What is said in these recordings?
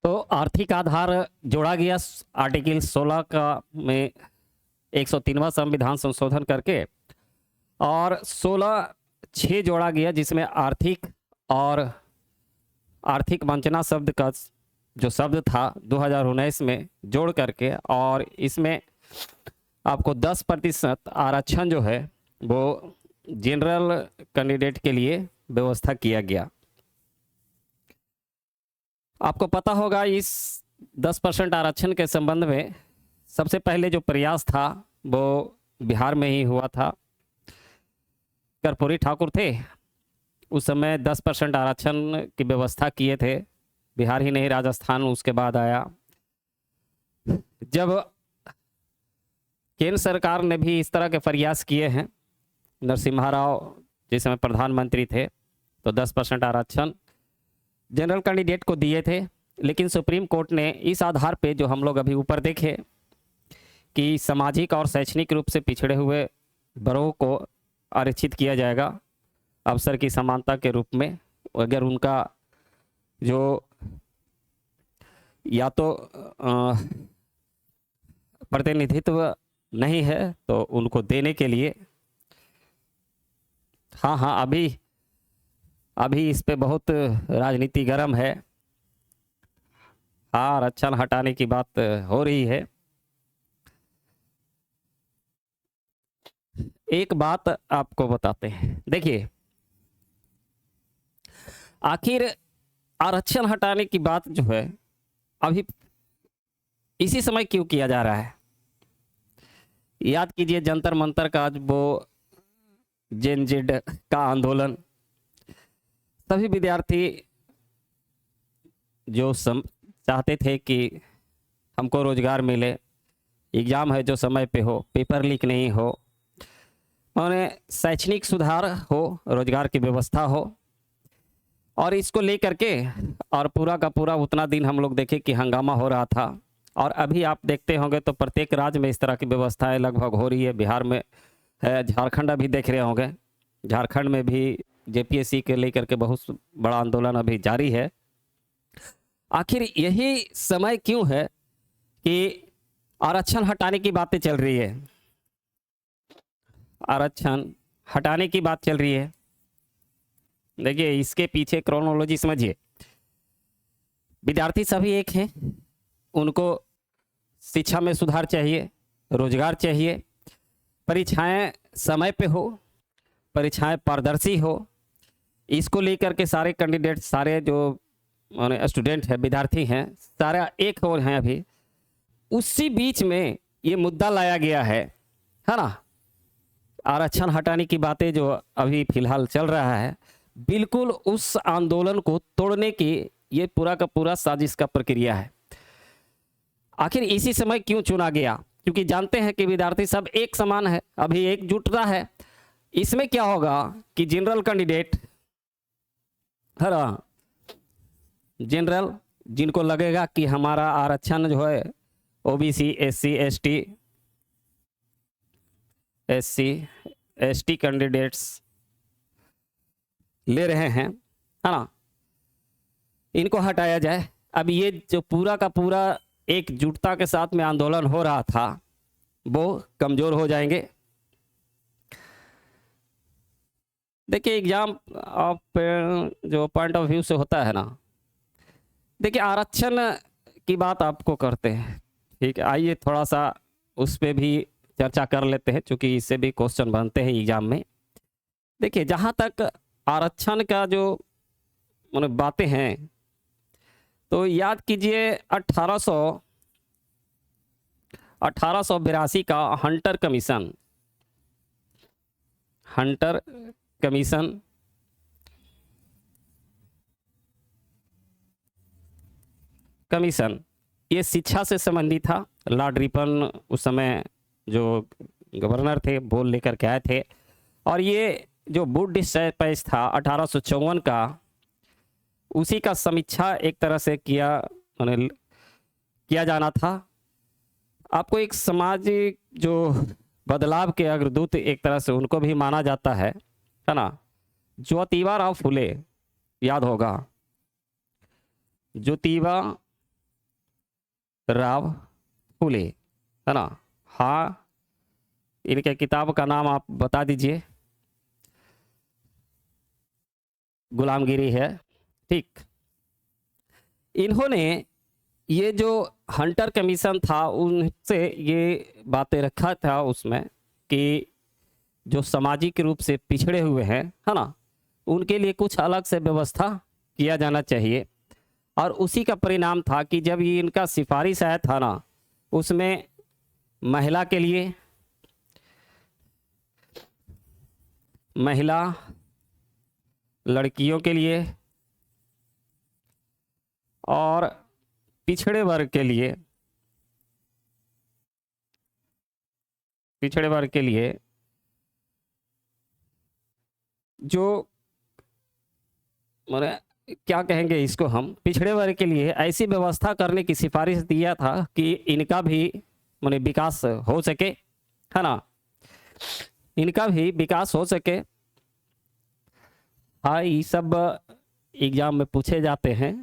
तो आर्थिक आधार जोड़ा गया आर्टिकल 16 का में 103वां संविधान संशोधन करके, और 16(6) जोड़ा गया जिसमें आर्थिक और आर्थिक वंचना शब्द का जो शब्द था 2019 में जोड़ करके, और इसमें आपको 10% आरक्षण जो है वो जनरल कैंडिडेट के लिए व्यवस्था किया गया। आपको पता होगा इस 10% आरक्षण के संबंध में सबसे पहले जो प्रयास था वो बिहार में ही हुआ था। कर्पूरी ठाकुर थे उस समय 10% आरक्षण की व्यवस्था किए थे, बिहार ही नहीं राजस्थान उसके बाद आया। जब केंद्र सरकार ने भी इस तरह के प्रयास किए हैं, नरसिम्हा राव जिस समय प्रधानमंत्री थे, तो 10% आरक्षण जनरल कैंडिडेट को दिए थे। लेकिन सुप्रीम कोर्ट ने इस आधार पे जो हम लोग अभी ऊपर देखे कि सामाजिक और शैक्षणिक रूप से पिछड़े हुए वर्गों को आरक्षित किया जाएगा अवसर की समानता के रूप में, अगर उनका जो या तो प्रतिनिधित्व नहीं है तो उनको देने के लिए। हाँ, अभी इस पे बहुत राजनीति गर्म है। हाँ, आरक्षण हटाने की बात हो रही है। एक बात आपको बताते हैं, देखिए आखिर आरक्षण हटाने की बात जो है अभी इसी समय क्यों किया जा रहा है। याद कीजिए जंतर मंतर का आज वो जेन जेड का आंदोलन, सभी विद्यार्थी जो चाहते थे कि हमको रोजगार मिले, एग्ज़ाम है जो समय पे हो, पेपर लीक नहीं हो, और शैक्षणिक सुधार हो, रोजगार की व्यवस्था हो, और इसको लेकर के और पूरा का पूरा उतना दिन हम लोग देखे कि हंगामा हो रहा था। और अभी आप देखते होंगे तो प्रत्येक राज्य में इस तरह की व्यवस्थाएं लगभग हो रही है। बिहार में है, झारखंड अभी देख रहे होंगे, झारखंड में भी जेपीएससी के लेकर के बहुत बड़ा आंदोलन अभी जारी है। आखिर यही समय क्यों है कि आरक्षण हटाने की बातें चल रही है, आरक्षण हटाने की बात चल रही है। देखिए इसके पीछे क्रोनोलॉजी समझिए। विद्यार्थी सभी एक हैं, उनको शिक्षा में सुधार चाहिए, रोजगार चाहिए, परीक्षाएं समय पे हो, परीक्षाएं पारदर्शी हो, इसको लेकर के सारे कैंडिडेट, सारे जो स्टूडेंट हैं, विद्यार्थी हैं, सारा एक हो हैं। अभी उसी बीच में ये मुद्दा लाया गया है ना। आरक्षण हटाने की बातें जो अभी फिलहाल चल रहा है, बिल्कुल उस आंदोलन को तोड़ने की ये पूरा का पूरा साजिश का प्रक्रिया है। आखिर इसी समय क्यों चुना गया, क्योंकि जानते हैं कि विद्यार्थी सब एक समान है, अभी एकजुटता है। इसमें क्या होगा कि जनरल कैंडिडेट है ना, जनरल जिनको लगेगा कि हमारा आरक्षण जो है ओबीसी एससी एसटी कैंडिडेट्स ले रहे हैं, है ना, इनको हटाया जाए। अब ये जो पूरा का पूरा एकजुटता के साथ में आंदोलन हो रहा था वो कमजोर हो जाएंगे। देखिए एग्जाम ऑफ जो पॉइंट ऑफ व्यू से होता है ना, देखिए आरक्षण की बात आपको करते हैं, ठीक है, आइए थोड़ा सा उस पर भी चर्चा कर लेते हैं, क्योंकि इससे भी क्वेश्चन बनते हैं एग्जाम में। देखिए जहाँ तक आरक्षण का जो मतलब बातें हैं, तो याद कीजिए 1882 का हंटर कमीशन ये शिक्षा से संबंधित था। लॉर्ड रिपन उस समय जो गवर्नर थे बोल लेकर के आए थे, और ये जो वुड डिस्पैच था 1854 का, उसी का समीक्षा एक तरह से किया जाना था। आपको एक सामाजिक जो बदलाव के अग्रदूत एक तरह से उनको भी माना जाता है ना। ज्योतिबा राव फुले, याद होगा ज्योतिबा राव फुले, है ना। हाँ, इनके किताब का नाम आप बता दीजिए। गुलामगिरी है, ठीक। इन्होंने ये जो हंटर कमीशन था उनसे ये बातें रखा था उसमें कि जो सामाजिक रूप से पिछड़े हुए हैं, है ना, उनके लिए कुछ अलग से व्यवस्था किया जाना चाहिए। और उसी का परिणाम था कि जब ये इनका सिफारिश आया था ना, उसमें महिला के लिए, महिला लड़कियों के लिए और पिछड़े वर्ग के लिए, पिछड़े वर्ग के लिए जो माने क्या कहेंगे इसको, हम पिछड़े वर्ग के लिए ऐसी व्यवस्था करने की सिफारिश दिया था कि इनका भी माने विकास हो सके, है ना, इनका भी विकास हो सके। हाँ, ये सब एग्जाम में पूछे जाते हैं।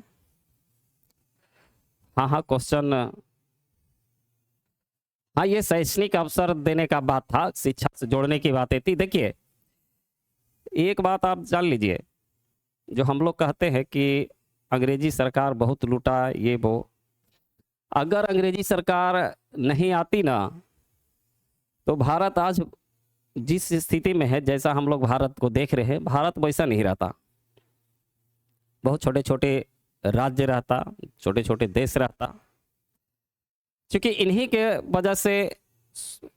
हाँ हाँ, क्वेश्चन, हाँ, ये शैक्षणिक अवसर देने का बात था, शिक्षा से जोड़ने की बातें थी। देखिए, एक बात आप जान लीजिए, जो हम लोग कहते हैं कि अंग्रेजी सरकार बहुत लूटा ये वो, अगर अंग्रेजी सरकार नहीं आती ना, तो भारत आज जिस स्थिति में है, जैसा हम लोग भारत को देख रहे हैं, भारत वैसा नहीं रहता। बहुत छोटे छोटे राज्य रहता, छोटे छोटे देश रहता, क्योंकि इन्हीं के वजह से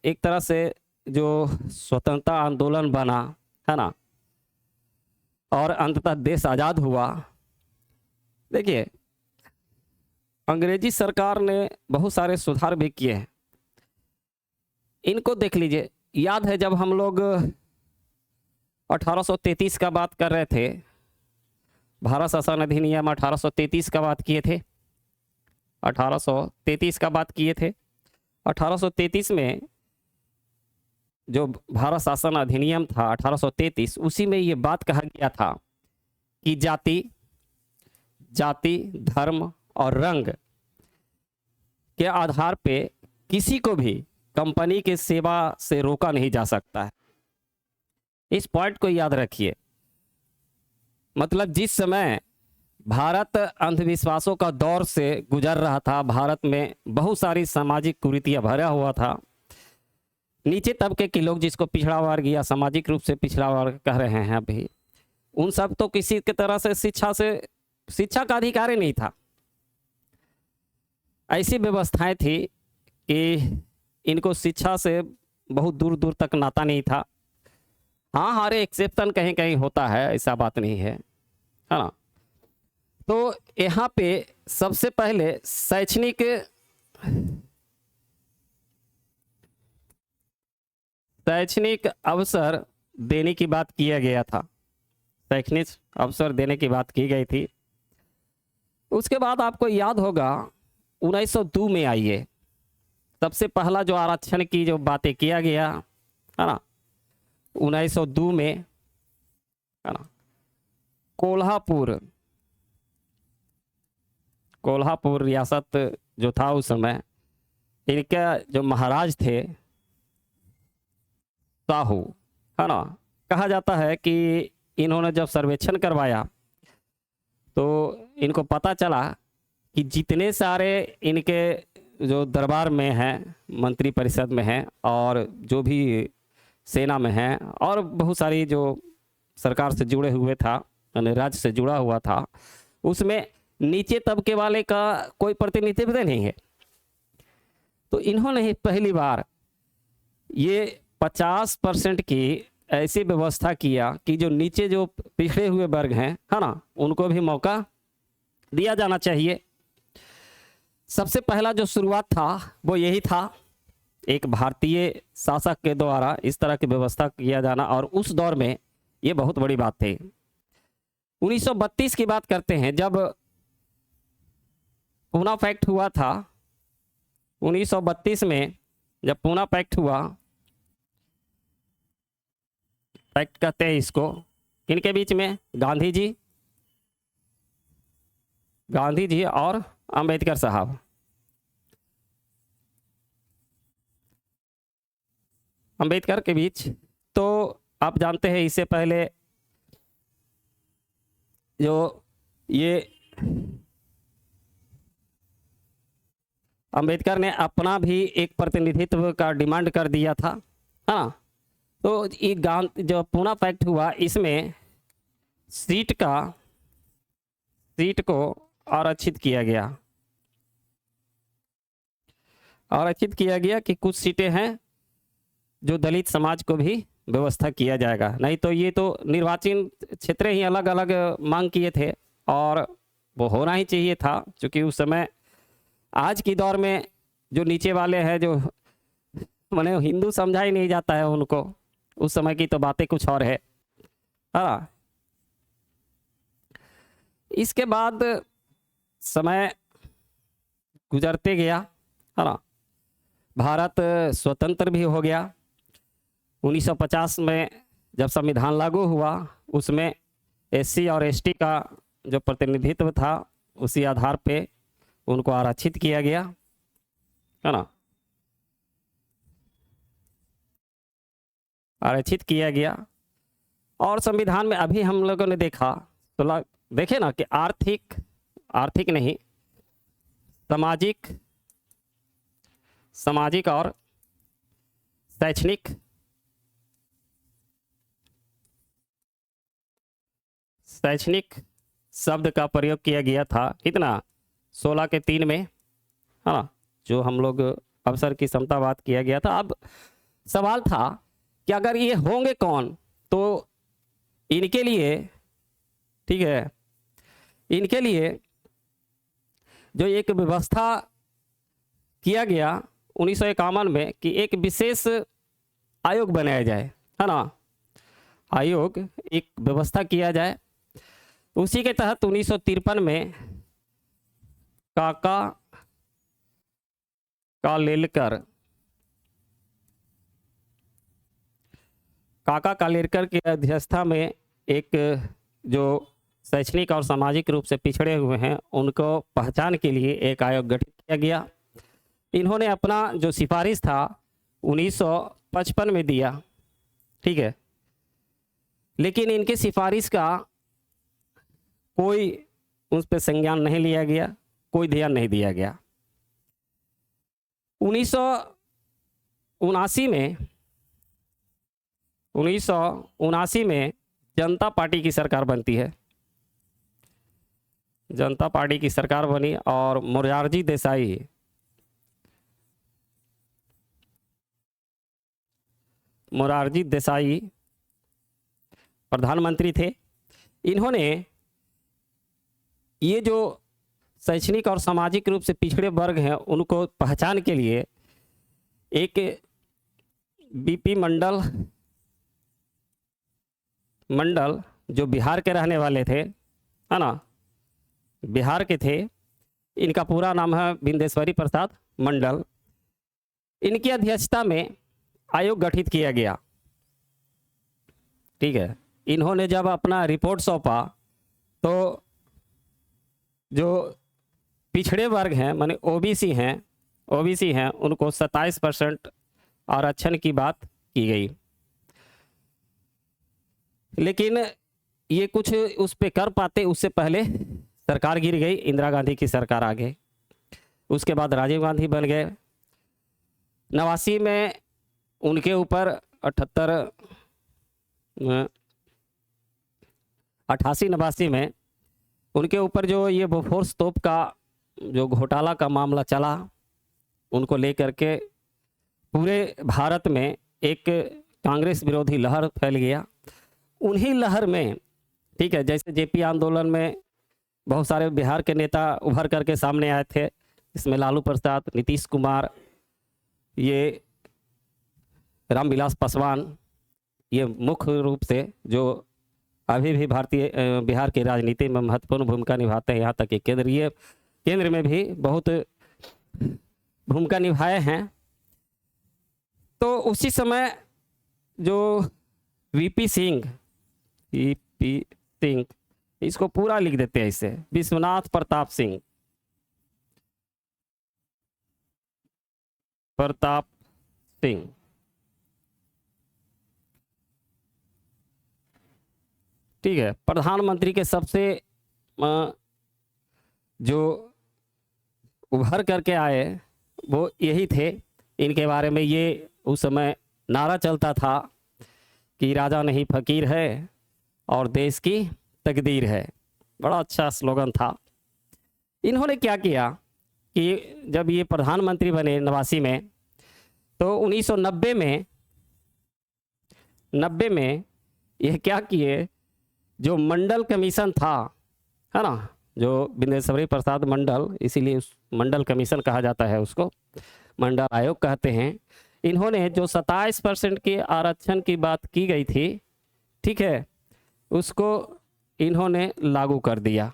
एक तरह से जो स्वतंत्रता आंदोलन बना, है ना, और अंततः देश आज़ाद हुआ। देखिए, अंग्रेजी सरकार ने बहुत सारे सुधार भी किए हैं, इनको देख लीजिए। याद है जब हम लोग 1833 का बात कर रहे थे, भारत शासन अधिनियम 1833 का बात किए थे, 1833 का बात किए थे। 1833 में जो भारत शासन अधिनियम था 1833, उसी में ये बात कहा गया था कि जाति, धर्म और रंग के आधार पे किसी को भी कंपनी के सेवा से रोका नहीं जा सकता है। इस पॉइंट को याद रखिए। मतलब जिस समय भारत अंधविश्वासों का दौर से गुजर रहा था, भारत में बहुत सारी सामाजिक कुरीतियां भरा हुआ था, नीचे तबके के लोग, जिसको पिछड़ा वर्ग या सामाजिक रूप से पिछड़ा वर्ग कह रहे हैं अभी, उन सब तो किसी के तरह से शिक्षा का अधिकार ही नहीं था। ऐसी व्यवस्थाएं थी कि इनको शिक्षा से बहुत दूर दूर तक नाता नहीं था। हाँ, हर एक्सेप्शन कहीं कहीं होता है, ऐसा बात नहीं है, है ना। तो यहाँ पे सबसे पहले शैक्षणिक अवसर देने की बात किया गया था, शैक्षणिक अवसर देने की बात की गई थी। उसके बाद आपको याद होगा 1902 में आइए, सबसे पहला जो आरक्षण की जो बातें किया गया, है ना, 1902 में, है ना, कोल्हापुर रियासत जो था उस समय, इनका जो महाराज थे साहू, है ना, कहा जाता है कि इन्होंने जब सर्वेक्षण करवाया तो इनको पता चला कि जितने सारे इनके जो दरबार में हैं, मंत्री परिषद में हैं, और जो भी सेना में हैं, और बहुत सारी जो सरकार से जुड़े हुए था, यानी राज्य से जुड़ा हुआ था, उसमें नीचे तबके वाले का कोई प्रतिनिधित्व नहीं है। तो इन्होंने ही पहली बार ये 50% की ऐसी व्यवस्था किया कि जो नीचे जो पिछड़े हुए वर्ग हैं, है ना, उनको भी मौका दिया जाना चाहिए। सबसे पहला जो शुरुआत था वो यही था, एक भारतीय शासक के द्वारा इस तरह की व्यवस्था किया जाना, और उस दौर में ये बहुत बड़ी बात थी। 1932 की बात करते हैं, जब पूना पैक्ट हुआ था। 1932 में जब पूना पैक्ट हुआ, पैक्ट कहते हैं इसको, किनके बीच में? गांधी जी और अंबेडकर साहब। अंबेडकर के बीच। तो आप जानते हैं इससे पहले जो ये अंबेडकर ने अपना भी एक प्रतिनिधित्व का डिमांड कर दिया था, है ना। तो ये जो पूना पैक्ट हुआ, इसमें सीट को आरक्षित किया गया, आरक्षित किया गया कि कुछ सीटें हैं जो दलित समाज को भी व्यवस्था किया जाएगा। नहीं तो ये तो निर्वाचन क्षेत्र ही अलग अलग मांग किए थे और वो होना ही चाहिए था, क्योंकि उस समय आज की दौर में जो नीचे वाले हैं, जो माने हिंदू समझा ही नहीं जाता है उनको, उस समय की तो बातें कुछ और है। हाँ, इसके बाद समय गुजरते गया, है ना, भारत स्वतंत्र भी हो गया। 1950 में जब संविधान लागू हुआ, उसमें एससी और एसटी का जो प्रतिनिधित्व था, उसी आधार पे उनको आरक्षित किया गया, है ना, आरक्षित किया गया। और संविधान में अभी हम लोगों ने देखा, तो देखे ना कि आर्थिक नहीं, सामाजिक और शैक्षणिक शब्द का प्रयोग किया गया था। कितना? 16 के 3 में, है ना, जो हम लोग अवसर की समता बात किया गया था। अब सवाल था कि अगर ये होंगे कौन, तो इनके लिए, ठीक है, इनके लिए जो एक व्यवस्था किया गया 1951 में कि एक विशेष आयोग बनाया जाए, है ना, आयोग एक व्यवस्था किया जाए। उसी के तहत 1953 में काका कालेलकर की अध्यक्षता में एक जो शैक्षणिक और सामाजिक रूप से पिछड़े हुए हैं, उनको पहचान के लिए एक आयोग गठित किया गया। इन्होंने अपना जो सिफारिश था 1955 में दिया, ठीक है, लेकिन इनकी सिफारिश का कोई उस पर संज्ञान नहीं लिया गया, कोई ध्यान नहीं दिया गया। 1979 में जनता पार्टी की सरकार बनती है, जनता पार्टी की सरकार बनी और मोरारजी देसाई प्रधानमंत्री थे। इन्होंने ये जो शैक्षणिक और सामाजिक रूप से पिछड़े वर्ग हैं, उनको पहचान के लिए एक बीपी मंडल जो बिहार के रहने वाले थे, है ना, बिहार के थे, इनका पूरा नाम है बिंदेश्वरी प्रसाद मंडल, इनकी अध्यक्षता में आयोग गठित किया गया, ठीक है। इन्होंने जब अपना रिपोर्ट सौंपा, तो जो पिछड़े वर्ग हैं, माने ओबीसी हैं, उनको 27% आरक्षण की बात की गई। लेकिन ये कुछ उस पे कर पाते, उससे पहले सरकार गिर गई, इंदिरा गांधी की सरकार आ गई। उसके बाद राजीव गांधी बन गए। 89 में उनके ऊपर 88-89 में उनके ऊपर जो ये बोफोर्स तोप का जो घोटाला का मामला चला, उनको लेकर के पूरे भारत में एक कांग्रेस विरोधी लहर फैल गया। उन्हीं लहर में, ठीक है, जैसे जेपी आंदोलन में बहुत सारे बिहार के नेता उभर करके सामने आए थे, इसमें लालू प्रसाद, नीतीश कुमार, ये रामविलास पासवान, ये मुख्य रूप से जो अभी भी बिहार की राजनीति में महत्वपूर्ण भूमिका निभाते हैं, यहाँ तक कि केंद्र में भी बहुत भूमिका निभाए हैं। तो उसी समय जो वीपी सिंह, इसको पूरा लिख देते हैं, इसे विश्वनाथ प्रताप सिंह, ठीक है। प्रधानमंत्री के सबसे जो उभर करके आए वो यही थे। इनके बारे में ये उस समय नारा चलता था कि राजा नहीं फकीर है और देश की तकदीर है। बड़ा अच्छा स्लोगन था। इन्होंने क्या किया कि जब ये प्रधानमंत्री बने 89 में, तो 1990 में यह क्या किए, जो मंडल कमीशन था, है ना, जो बिंदेश्वरी प्रसाद मंडल, इसीलिए उस मंडल कमीशन कहा जाता है, उसको मंडल आयोग कहते हैं। इन्होंने जो 27% के आरक्षण की बात की गई थी, ठीक है, उसको इन्होंने लागू कर दिया।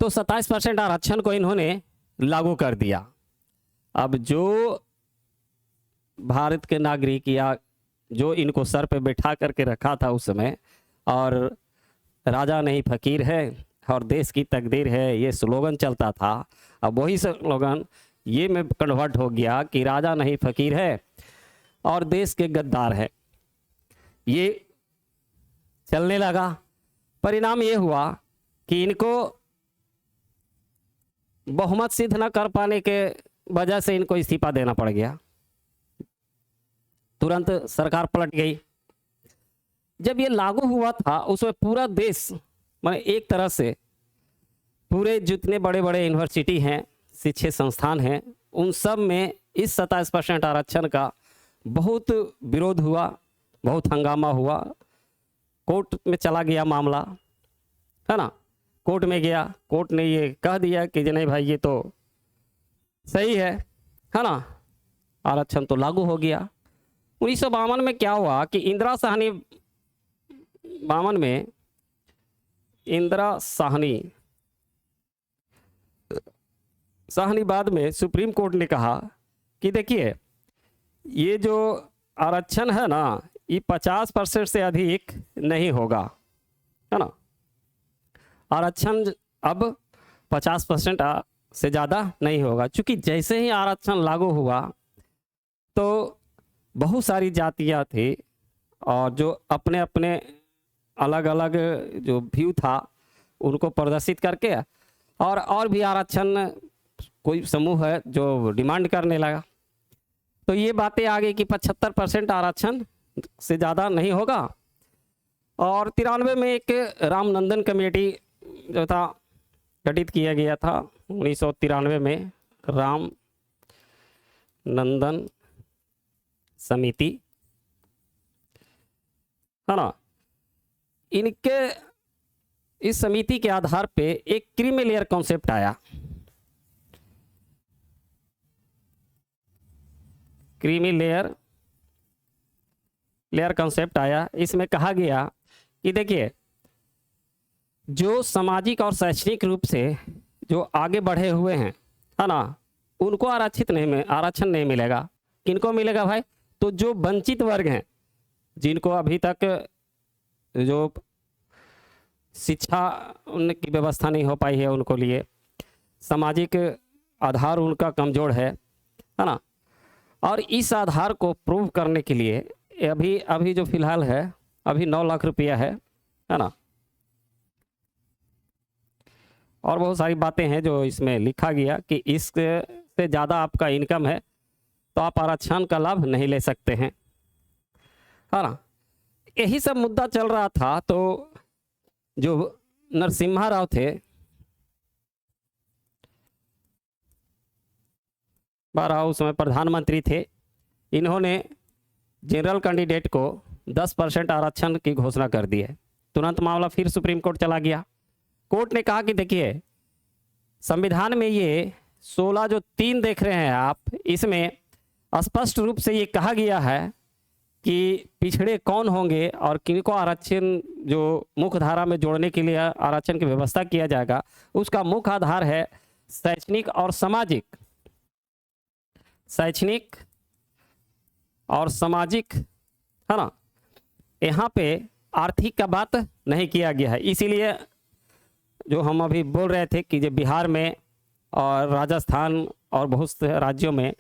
तो 27% आरक्षण को इन्होंने लागू कर दिया। अब जो भारत के नागरिक या जो इनको सर पे बैठा करके रखा था उस समय, और राजा नहीं फकीर है और देश की तकदीर है, ये स्लोगन चलता था। अब वही स्लोगन ये में कन्वर्ट हो गया कि राजा नहीं फकीर है और देश के गद्दार है, ये चलने लगा। परिणाम ये हुआ कि इनको बहुमत सिद्ध न कर पाने के वजह से इनको इस्तीफा देना पड़ गया। तुरंत सरकार पलट गई। जब ये लागू हुआ था उसमें पूरा देश, माने एक तरह से पूरे जितने बड़े बड़े यूनिवर्सिटी हैं, शिक्षण संस्थान हैं, उन सब में इस 27% आरक्षण का बहुत विरोध हुआ, बहुत हंगामा हुआ। कोर्ट में चला गया मामला, है ना, कोर्ट में गया, कोर्ट ने ये कह दिया कि नहीं भाई ये तो सही है ना, आरक्षण तो लागू हो गया। 1952 में क्या हुआ कि इंदिरा साहनी बाद में सुप्रीम कोर्ट ने कहा कि देखिए ये जो आरक्षण है ना, ये 50% से अधिक नहीं होगा, है ना। आरक्षण अब 50% से ज़्यादा नहीं होगा, क्योंकि जैसे ही आरक्षण लागू हुआ तो बहुत सारी जातियां थी और जो अपने अपने अलग अलग जो व्यू था उनको प्रदर्शित करके और भी आरक्षण कोई समूह है जो डिमांड करने लगा। तो ये बातें आ गई कि 75% आरक्षण से ज़्यादा नहीं होगा। और 93 में एक रामनंदन कमेटी जो था गठित किया गया था, 1993 में राम नंदन समिति, है ना। इनके इस समिति के आधार पे एक क्रीमी लेयर कॉन्सेप्ट आया। क्रीमी लेयर कॉन्सेप्ट आया। इसमें कहा गया कि देखिए जो सामाजिक और शैक्षणिक रूप से जो आगे बढ़े हुए हैं, है ना, उनको आरक्षण नहीं मिलेगा। किनको मिलेगा भाई? तो जो वंचित वर्ग हैं, जिनको अभी तक जो शिक्षा उनकी व्यवस्था नहीं हो पाई है, उनको लिए सामाजिक आधार उनका कमज़ोर है ना। और इस आधार को प्रूव करने के लिए अभी जो फिलहाल है, अभी 9 लाख रुपया है ना। और बहुत सारी बातें हैं जो इसमें लिखा गया कि इससे ज़्यादा आपका इनकम है तो आप आरक्षण का लाभ नहीं ले सकते हैं, है ना। यही सब मुद्दा चल रहा था। तो जो नरसिम्हा राव थे, उस समय प्रधानमंत्री थे, इन्होंने जनरल कैंडिडेट को 10% आरक्षण की घोषणा कर दी है। तुरंत मामला फिर सुप्रीम कोर्ट चला गया। कोर्ट ने कहा कि देखिए संविधान में ये 16 जो 3 देख रहे हैं आप, इसमें स्पष्ट रूप से ये कहा गया है कि पिछड़े कौन होंगे और किनको आरक्षण जो मुख्य धारा में जोड़ने के लिए आरक्षण की व्यवस्था किया जाएगा, उसका मुख्य आधार है शैक्षणिक और सामाजिक, है ना। यहाँ पे आर्थिक का बात नहीं किया गया है। इसीलिए जो हम अभी बोल रहे थे कि जो बिहार में और राजस्थान और बहुत से राज्यों में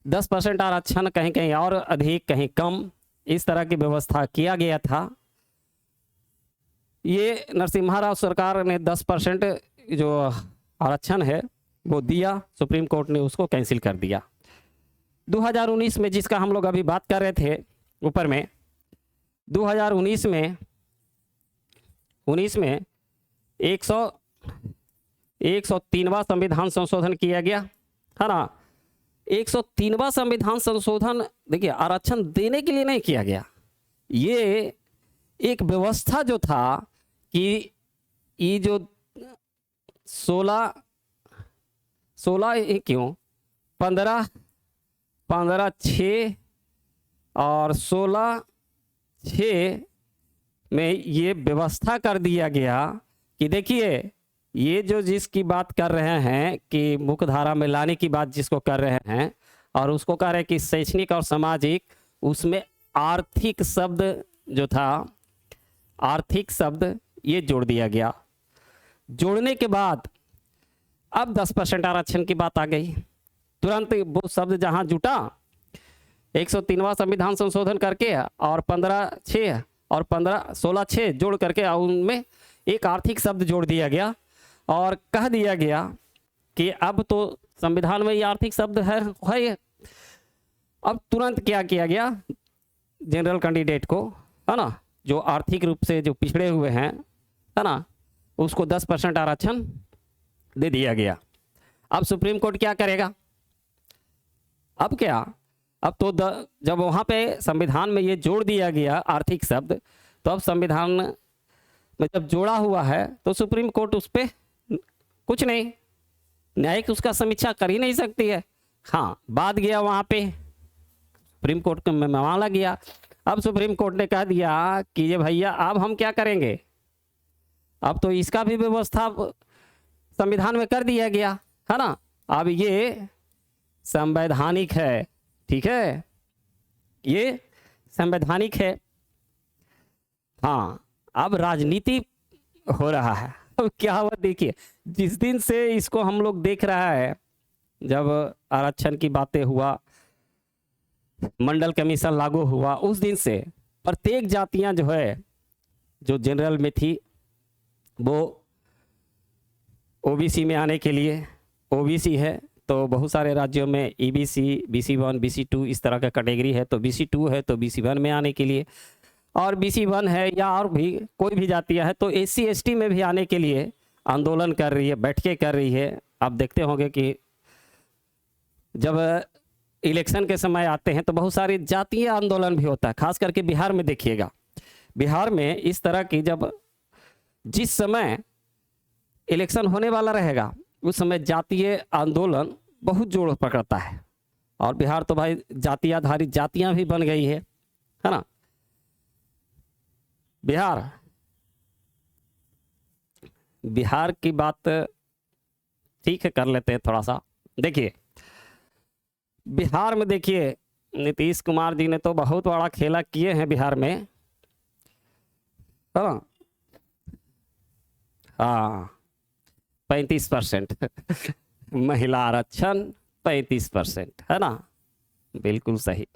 10% आरक्षण कहीं कहीं और अधिक कहीं कम, इस तरह की व्यवस्था किया गया था। ये नरसिम्हा राव सरकार ने 10% जो आरक्षण है वो दिया, सुप्रीम कोर्ट ने उसको कैंसिल कर दिया। 2019 में जिसका हम लोग अभी बात कर रहे थे ऊपर में, 2019 में 103वां संविधान संशोधन किया गया, है ना। 103वां संविधान संशोधन देखिए आरक्षण देने के लिए नहीं किया गया, ये एक व्यवस्था जो था कि ये जो 16 क्यों 15/6 और 16/6 में ये व्यवस्था कर दिया गया कि देखिए ये जो जिसकी बात कर रहे हैं कि मुख्य धारा में लाने की बात जिसको कर रहे हैं, और उसको कह रहे हैं कि शैक्षणिक और सामाजिक, उसमें आर्थिक शब्द जो था, आर्थिक शब्द ये जोड़ दिया गया। जोड़ने के बाद अब 10% आरक्षण की बात आ गई। तुरंत वो शब्द जहां जुटा, 103वां संविधान संशोधन करके और 15/6 और 16/6 जोड़ करके उनमें एक आर्थिक शब्द जोड़ दिया गया और कह दिया गया कि अब तो संविधान में ये आर्थिक शब्द है। अब तुरंत क्या किया गया, जनरल कैंडिडेट को, है ना, जो आर्थिक रूप से जो पिछड़े हुए हैं, है ना, उसको 10% आरक्षण दे दिया गया। अब सुप्रीम कोर्ट क्या करेगा? अब क्या, अब तो जब वहाँ पे संविधान में ये जोड़ दिया गया आर्थिक शब्द, तो अब संविधान में जब जोड़ा हुआ है तो सुप्रीम कोर्ट उस पर कुछ नहीं, न्यायिक उसका समीक्षा कर ही नहीं सकती है। हाँ, बात गया वहाँ पे सुप्रीम कोर्ट में मामला गया। अब सुप्रीम कोर्ट ने कह दिया कि ये भैया अब हम क्या करेंगे, अब तो इसका भी व्यवस्था संविधान में कर दिया गया, है ना, अब ये संवैधानिक है, ठीक है, ये संवैधानिक है। हाँ, अब राजनीति हो रहा है। अब क्या हुआ देखिए, जिस दिन से इसको हम लोग देख रहा है, जब आरक्षण की बातें हुआ, मंडल कमीशन लागू हुआ, उस दिन से प्रत्येक जातियां जो है, जो जनरल में थी वो ओबीसी में आने के लिए, ओबीसी है तो बहुत सारे राज्यों में ईबीसी, BC1, BC2 इस तरह का कैटेगरी है, तो BC2 है तो BC1 में आने के लिए, और BC1 है या और भी कोई भी जातियां है तो SC ST में भी आने के लिए आंदोलन कर रही है, बैठकें कर रही है। आप देखते होंगे कि जब इलेक्शन के समय आते हैं तो बहुत सारी जातीय आंदोलन भी होता है, खास करके बिहार में देखिएगा। बिहार में इस तरह की जब जिस समय इलेक्शन होने वाला रहेगा उस समय जातीय आंदोलन बहुत जोर पकड़ता है, और बिहार तो भाई जाति आधारित जातियां भी बन गई है ना। बिहार की बात ठीक है कर लेते हैं थोड़ा सा। देखिए बिहार में, देखिए नीतीश कुमार जी ने तो बहुत बड़ा खेला किए हैं बिहार में, है ना। हाँ, 35% महिला आरक्षण 35%, है ना, बिल्कुल सही।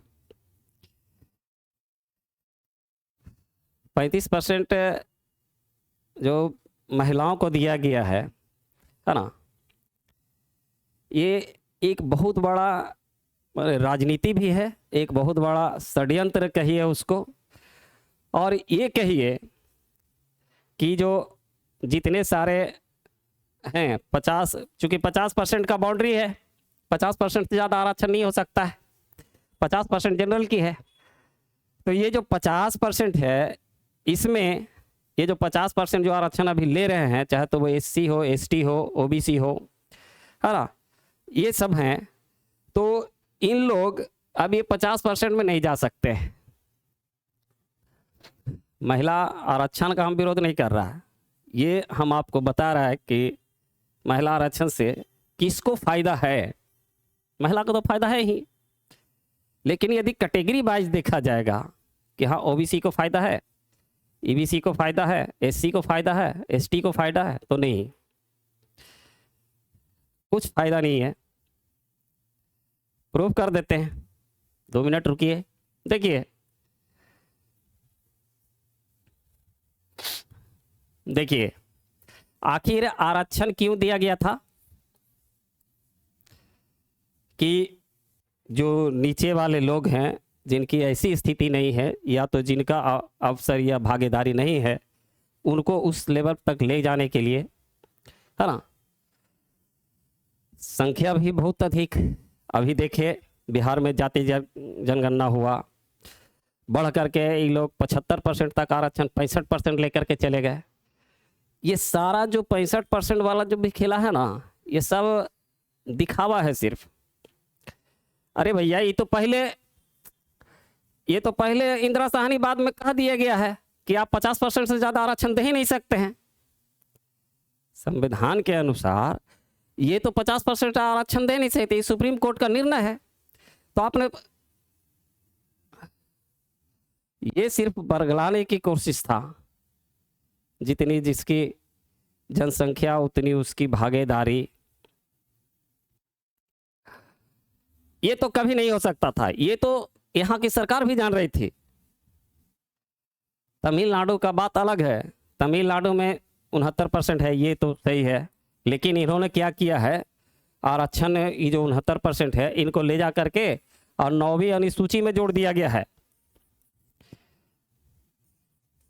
35% जो महिलाओं को दिया गया है ना, ये एक बहुत बड़ा राजनीति भी है, एक बहुत बड़ा षड्यंत्र कहिए उसको, और ये कहिए कि जो जितने सारे हैं 50, चूंकि 50% का बाउंड्री है, 50% से ज़्यादा आरक्षण नहीं हो सकता है, 50% जनरल की है, तो ये जो 50% है, इसमें ये जो 50% जो आरक्षण अभी ले रहे हैं, चाहे तो वो SC हो, ST हो, OBC हो, है ना, ये सब हैं, तो इन लोग अब ये 50% में नहीं जा सकते। महिला आरक्षण का हम विरोध नहीं कर रहा है, ये हम आपको बता रहा है कि महिला आरक्षण से किसको फायदा है। महिला को तो फायदा है ही, लेकिन यदि कैटेगरी वाइज देखा जाएगा कि हाँ OBC को फायदा है, EBC को फायदा है, SC को फायदा है, ST को फायदा है, तो नहीं, कुछ फायदा नहीं है। प्रूफ कर देते हैं। 2 मिनट रुकिए, देखिए देखिए आखिर आरक्षण क्यों दिया गया था कि जो नीचे वाले लोग हैं, जिनकी ऐसी स्थिति नहीं है या तो जिनका अवसर या भागीदारी नहीं है, उनको उस लेवल तक ले जाने के लिए, है ना। संख्या भी बहुत अधिक, अभी देखिए बिहार में जाति जनगणना हुआ, बढ़ करके ये लोग 75% तक आरक्षण 65% लेकर के चले गए। ये सारा जो 65% वाला जो भी खेला है ना, ये सब दिखावा है सिर्फ। अरे भैया ये तो पहले इंदिरा साहनी बाद में कह दिया गया है कि आप 50% से ज़्यादा आरक्षण दे ही नहीं सकते हैं। संविधान के अनुसार ये तो 50% आरक्षण दे नहीं सकते, सुप्रीम कोर्ट का निर्णय है। तो आपने ये सिर्फ बरगलाने की कोशिश था, जितनी जिसकी जनसंख्या उतनी उसकी भागीदारी। ये तो कभी नहीं हो सकता था, ये तो यहाँ की सरकार भी जान रही थी। तमिलनाडु का बात अलग है, तमिलनाडु में 69% है, ये तो सही है, लेकिन इन्होंने क्या किया है, आरक्षण ये जो 69% है इनको ले जा करके और 9वीं अनुसूची में जोड़ दिया गया है।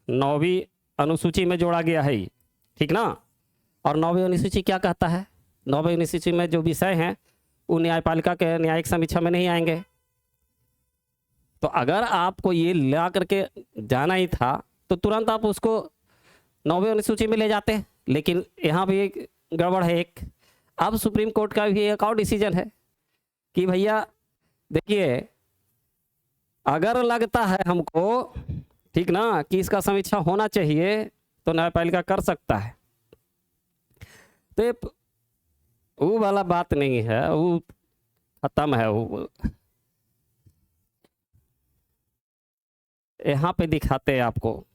9वीं अनुसूची में जोड़ा गया है, ठीक ना। और 9वीं अनुसूची क्या कहता है, 9वीं अनुसूची में जो विषय हैं वो न्यायपालिका के न्यायिक समीक्षा में नहीं आएंगे। तो अगर आपको ये ला करके जाना ही था तो तुरंत आप उसको 9वीं अनुसूची में ले जाते, लेकिन यहाँ भी एक गड़बड़ है। एक अब सुप्रीम कोर्ट का भी एक और डिसीजन है कि भैया देखिए, अगर लगता है हमको, ठीक ना, कि इसका समीक्षा होना चाहिए तो न्यायपालिका कर सकता है। तो ये वो वाला बात नहीं है, वो खत्म है। वो यहाँ पे दिखाते हैं आपको,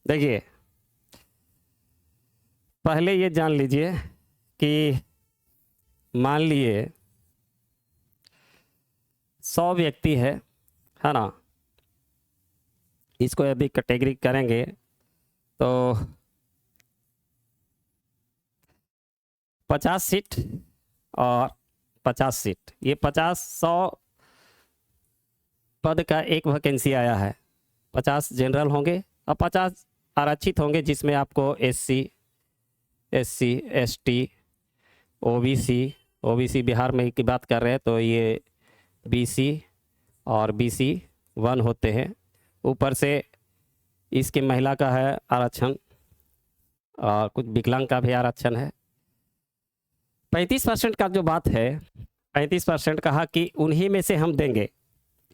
देखिए पहले ये जान लीजिए कि मान लिए 100 व्यक्ति है ना, इसको यदि कैटेगरी करेंगे तो 50 सीट और 50 सीट, ये 100 पद का एक वैकेंसी आया है। 50 जनरल होंगे और 50 आरक्षित होंगे, जिसमें आपको SC, ST, OBC बिहार में की बात कर रहे हैं तो ये BC और BC 1 होते हैं। ऊपर से इसकी महिला का है आरक्षण और कुछ विकलांग का भी आरक्षण है। 35% का जो बात है, 35% कहा कि उन्हीं में से हम देंगे,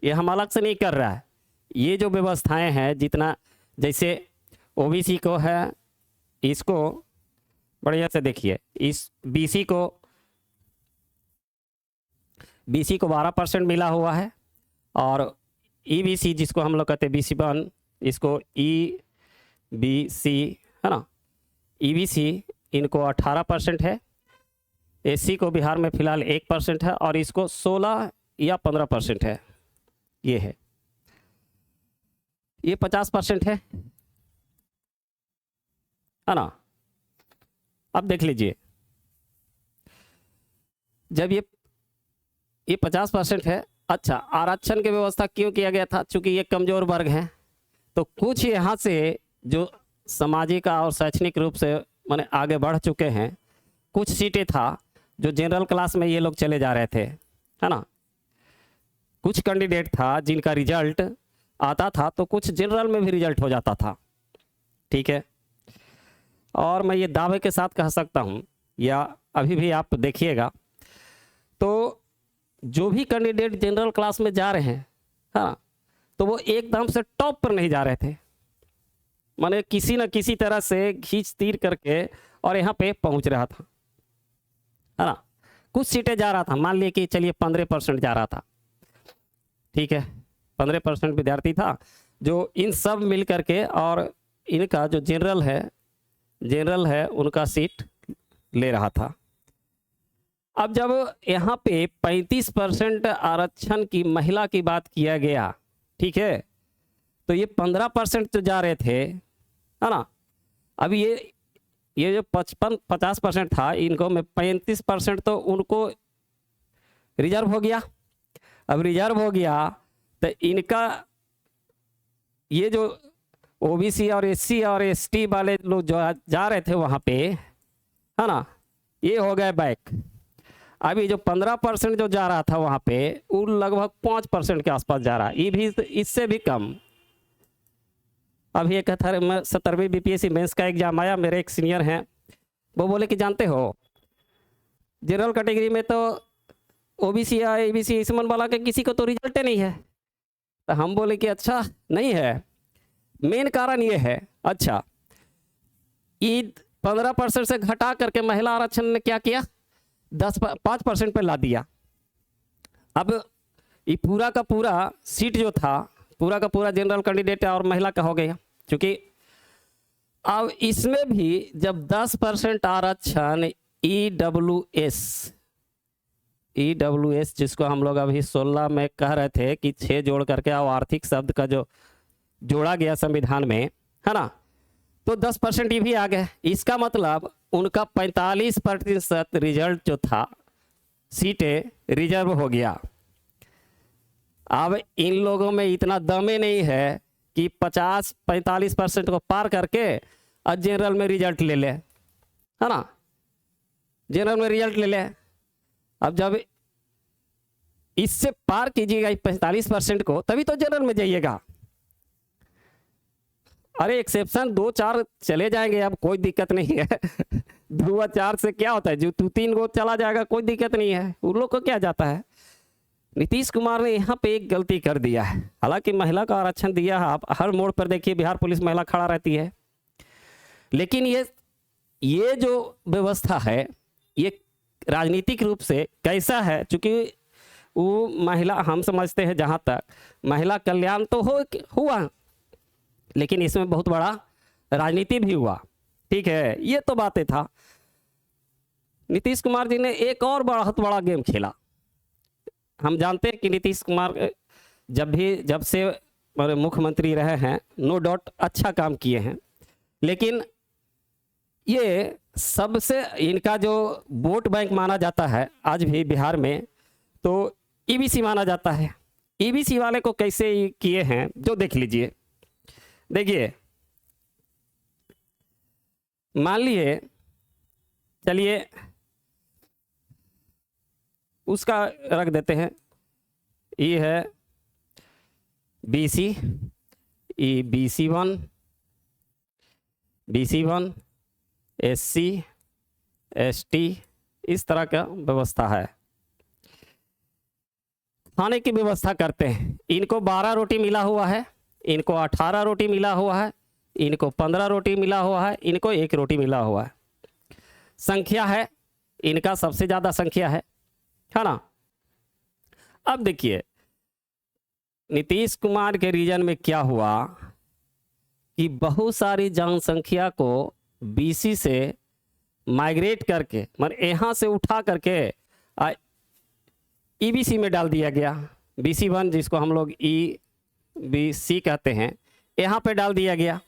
ये हम अलग से नहीं कर रहा है। ये जो व्यवस्थाएं हैं, जितना जैसे OBC को है, इसको बढ़िया से देखिए, इस BC को 12% मिला हुआ है और EBC जिसको हम लोग कहते हैं BC1, इसको EBC है ना, EBC इनको 18% है। SC को बिहार में फिलहाल 1% है और इसको 16 या 15% है। ये है, ये 50% है ना। अब देख लीजिए, जब ये 50% है, अच्छा आरक्षण की व्यवस्था क्यों किया गया था, चूंकि ये कमजोर वर्ग हैं, तो कुछ यहाँ से जो सामाजिक और शैक्षणिक रूप से माने आगे बढ़ चुके हैं, कुछ सीटें था जो जनरल क्लास में ये लोग चले जा रहे थे, है ना। कुछ कैंडिडेट था जिनका रिजल्ट आता था तो कुछ जनरल में भी रिजल्ट हो जाता था, ठीक है। और मैं ये दावे के साथ कह सकता हूँ, या अभी भी आप देखिएगा तो जो भी कैंडिडेट जनरल क्लास में जा रहे हैं, हाँ, तो वो एकदम से टॉप पर नहीं जा रहे थे, माने किसी न किसी तरह से खींच तीर करके और यहाँ पे पहुँच रहा था, है ना। कुछ सीटें जा रहा था, मान लिए कि चलिए 15% जा रहा था, ठीक है, 15% विद्यार्थी था जो इन सब मिल करके और इनका जो जनरल है उनका सीट ले रहा था। अब जब यहाँ पे 35% आरक्षण की महिला की बात किया गया, ठीक है, तो ये 15% जो जा रहे थे, है ना, अब ये जो 50% था, इनको में 35% तो उनको रिजर्व हो गया। अब रिजर्व हो गया तो इनका ये जो ओबीसी और एससी और एसटी वाले लोग जो जा रहे थे वहाँ पे, है ना, ये हो गए बैक। अभी जो 15% जो जा रहा था वहाँ पे, वो लगभग 5% के आसपास जा रहा है, ये भी इससे भी कम। अभी एक 70वीं बीपीएससी मेंस का एग्जाम आया, मेरे एक सीनियर हैं, वो बोले कि जानते हो जनरल कैटेगरी में तो ओबीसी या एबीसी इसमन वाला के किसी को तो रिजल्ट नहीं है। तो हम बोले कि अच्छा नहीं है, मेन कारण ये है। अच्छा, ईद 15% से घटा करके महिला आरक्षण ने क्या किया, 5% पे ला दिया। अब ये पूरा का पूरा सीट जो था, पूरा का पूरा जनरल कैंडिडेट और महिला का हो गया। क्योंकि अब इसमें भी जब 10% आरक्षण ईडब्ल्यूएस जिसको हम लोग अभी 16 में कह रहे थे कि 6 जोड़ करके और आर्थिक शब्द का जो जोड़ा गया संविधान में, है ना, तो 10% ये भी आ गए। इसका मतलब उनका 45% रिजल्ट जो था, सीटें रिजर्व हो गया। अब इन लोगों में इतना दमे नहीं है कि 45% को पार करके और जनरल में रिजल्ट ले ले, है ना, जनरल में रिजल्ट ले ले। अब जब इससे पार कीजिएगा 45% को, तभी तो जनरल में जाइएगा। अरे एक्सेप्शन 2-4 चले जाएंगे, अब कोई दिक्कत नहीं है 2-4 से क्या होता है, जो 2-3 गो चला जाएगा कोई दिक्कत नहीं है, उन लोग को क्या जाता है। नीतीश कुमार ने यहाँ पे एक गलती कर दिया है। हालांकि महिला का आरक्षण दिया है, आप हर मोड़ पर देखिए बिहार पुलिस महिला खड़ा रहती है, लेकिन ये जो व्यवस्था है ये राजनीतिक रूप से कैसा है, चूंकि वो महिला, हम समझते हैं जहाँ तक महिला कल्याण तो हुआ, लेकिन इसमें बहुत बड़ा राजनीति भी हुआ, ठीक है, ये तो बातें था। नीतीश कुमार जी ने एक और बहुत बड़ा गेम खेला। हम जानते हैं कि नीतीश कुमार जब से मुख्यमंत्री रहे हैं, नो डाउट अच्छा काम किए हैं, लेकिन ये सबसे इनका जो वोट बैंक माना जाता है आज भी बिहार में, तो ईबीसी माना जाता है। ईबीसी वाले को कैसे किए हैं जो देख लीजिए। देखिए, मान लिए, चलिए उसका रख देते हैं, ये है बीसी, ये BC1, SC, ST, इस तरह का व्यवस्था है। खाने की व्यवस्था करते हैं, इनको 12 रोटी मिला हुआ है, इनको 18 रोटी मिला हुआ है, इनको 15 रोटी मिला हुआ है, इनको 1 रोटी मिला हुआ है। संख्या है, इनका सबसे ज़्यादा संख्या है ना। अब देखिए नीतीश कुमार के रीजन में क्या हुआ कि बहुत सारी जनसंख्या को BC से माइग्रेट करके, मतलब यहाँ से उठा करके EBC में डाल दिया गया। BC1 जिसको हम लोग EBC कहते हैं, यहाँ पे डाल दिया गया।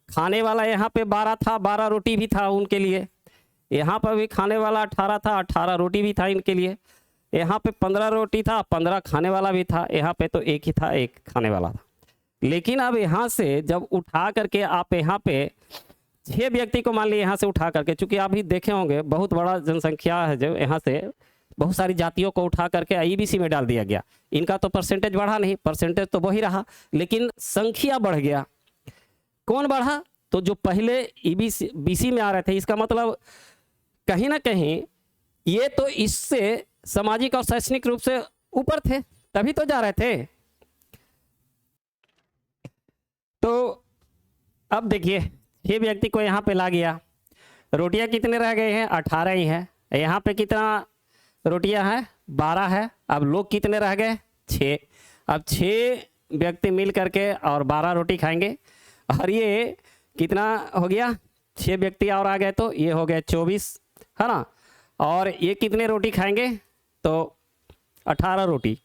खाने वाला यहाँ पे 12 था, 12 रोटी भी था उनके लिए। यहाँ पर भी खाने वाला 18 था, 18 रोटी भी था इनके लिए। यहाँ पे 15 रोटी था, 15 खाने वाला भी था। यहाँ पे तो 1 ही था, 1 खाने वाला था। लेकिन अब यहाँ से जब उठा करके आप यहाँ पे 6 व्यक्ति को मान लिए यहाँ से उठा करके, चूंकि आप भी देखे होंगे बहुत बड़ा जनसंख्या है, जो यहाँ से बहुत सारी जातियों को उठा करके EBC में डाल दिया गया। इनका तो परसेंटेज बढ़ा नहीं, परसेंटेज तो वही रहा, लेकिन संख्या बढ़ गया। कौन बढ़ा? तो जो पहले BC में आ रहे थे, इसका मतलब कहीं ना कहीं ये तो इससे सामाजिक और शैक्षणिक रूप से ऊपर थे, तभी तो जा रहे थे। तो अब देखिए 6 व्यक्ति को यहाँ पे ला गया। रोटियां कितने रह गए हैं? 18 ही है। यहाँ पे कितना रोटियां हैं? 12 है। अब लोग कितने रह गए? 6। अब 6 व्यक्ति मिल करके और 12 रोटी खाएंगे, और ये कितना हो गया? 6 व्यक्ति और आ गए तो ये हो गए 24, है ना। और ये कितने रोटी खाएंगे? तो 18 रोटी।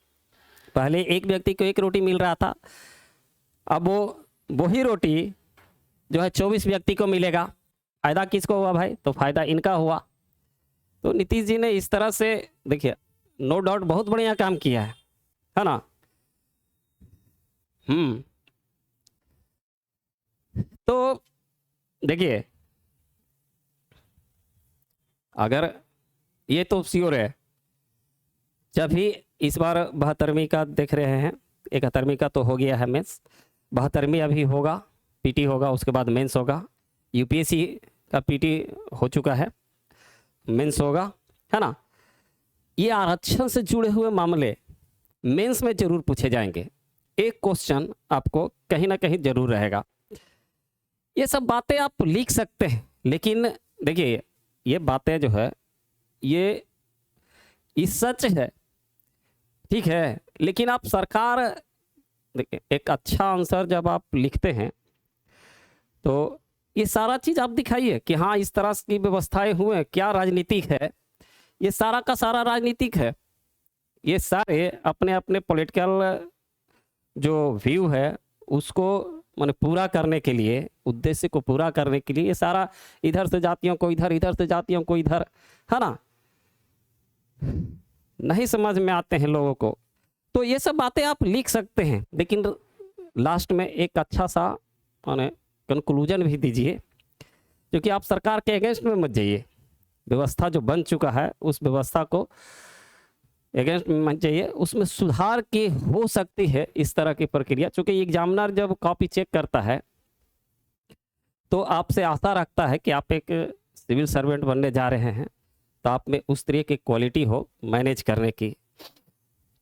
पहले एक व्यक्ति को एक रोटी मिल रहा था, अब वही रोटी जो है 24 व्यक्ति को मिलेगा। फ़ायदा किसको हुआ भाई? तो फ़ायदा इनका हुआ। तो नीतीश जी ने इस तरह से, देखिए, नो डाउट बहुत बढ़िया काम किया है ना। तो देखिए, अगर ये तो श्योर है, जब भी इस बार 72वीं का देख रहे हैं, 71वीं का तो हो गया है मेंस, 72वीं अभी होगा, पीटी होगा, उसके बाद मेंस होगा। यूपीएससी का पीटी हो चुका है, मेंस होगा, है ना। ये आरक्षण से जुड़े हुए मामले मेंस में जरूर पूछे जाएंगे। एक क्वेश्चन आपको कहीं ना कहीं जरूर रहेगा। ये सब बातें आप लिख सकते हैं, लेकिन देखिए, ये बातें जो है ये सच है, ठीक है, लेकिन आप सरकार, देखिए, एक अच्छा आंसर जब आप लिखते हैं तो ये सारा चीज़ आप दिखाइए कि हाँ इस तरह की व्यवस्थाएं हुए, क्या राजनीतिक है, ये सारा का सारा राजनीतिक है। ये सारे अपने अपने पॉलिटिकल जो व्यू है उसको माने पूरा करने के लिए, उद्देश्य को पूरा करने के लिए ये सारा इधर से जातियों को इधर, इधर से जातियों को इधर, है ना। नहीं समझ में आते हैं लोगों को, तो ये सब बातें आप लिख सकते हैं, लेकिन लास्ट में एक अच्छा सा माने कंक्लूजन भी दीजिए, क्योंकि आप सरकार के अगेंस्ट में मत जाइए। व्यवस्था जो बन चुका है उस व्यवस्था को अगेंस्ट में मत जाइए, उसमें सुधार की हो सकती है इस तरह की प्रक्रिया। चूँकि एग्जामिनर जब कॉपी चेक करता है तो आपसे आशा रखता है कि आप एक सिविल सर्वेंट बनने जा रहे हैं, तो आप में उस तरह की क्वालिटी हो मैनेज करने की,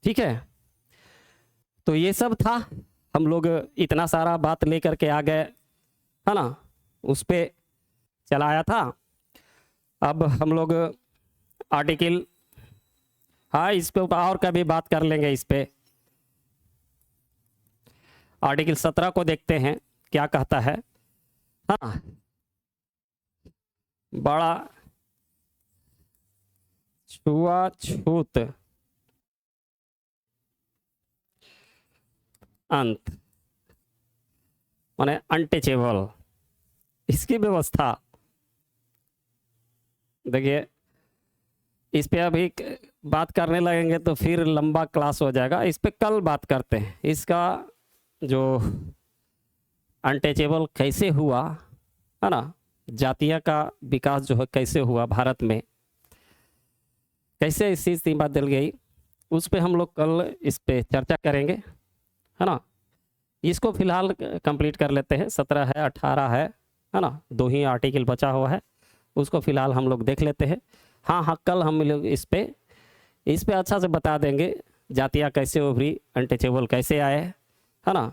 ठीक है। तो ये सब था, हम लोग इतना सारा बात लेकर के आ गए, है ना, उस पर चलाया था। अब हम लोग आर्टिकल, हाँ इस पे और कभी बात कर लेंगे इस पे। आर्टिकल 17 को देखते हैं क्या कहता है। हाँ, बड़ा छुआछूत अंत माने अनटचेबल, इसकी व्यवस्था देखिए, इस पे अभी बात करने लगेंगे तो फिर लंबा क्लास हो जाएगा, इस पे कल बात करते हैं। इसका जो अनटचेबल कैसे हुआ, है ना, जातीय का विकास जो है कैसे हुआ भारत में, कैसे इसी सीमा बदल गई, उस पे हम लोग कल इस पे चर्चा करेंगे, है ना। इसको फिलहाल कंप्लीट कर लेते हैं, 17 है 18 है ना, 2 ही आर्टिकल बचा हुआ है, उसको फिलहाल हम लोग देख लेते हैं। हाँ, कल हम लोग इस पे अच्छा से बता देंगे जातियाँ कैसे उभरी, अनटचेबल कैसे आए, है ना।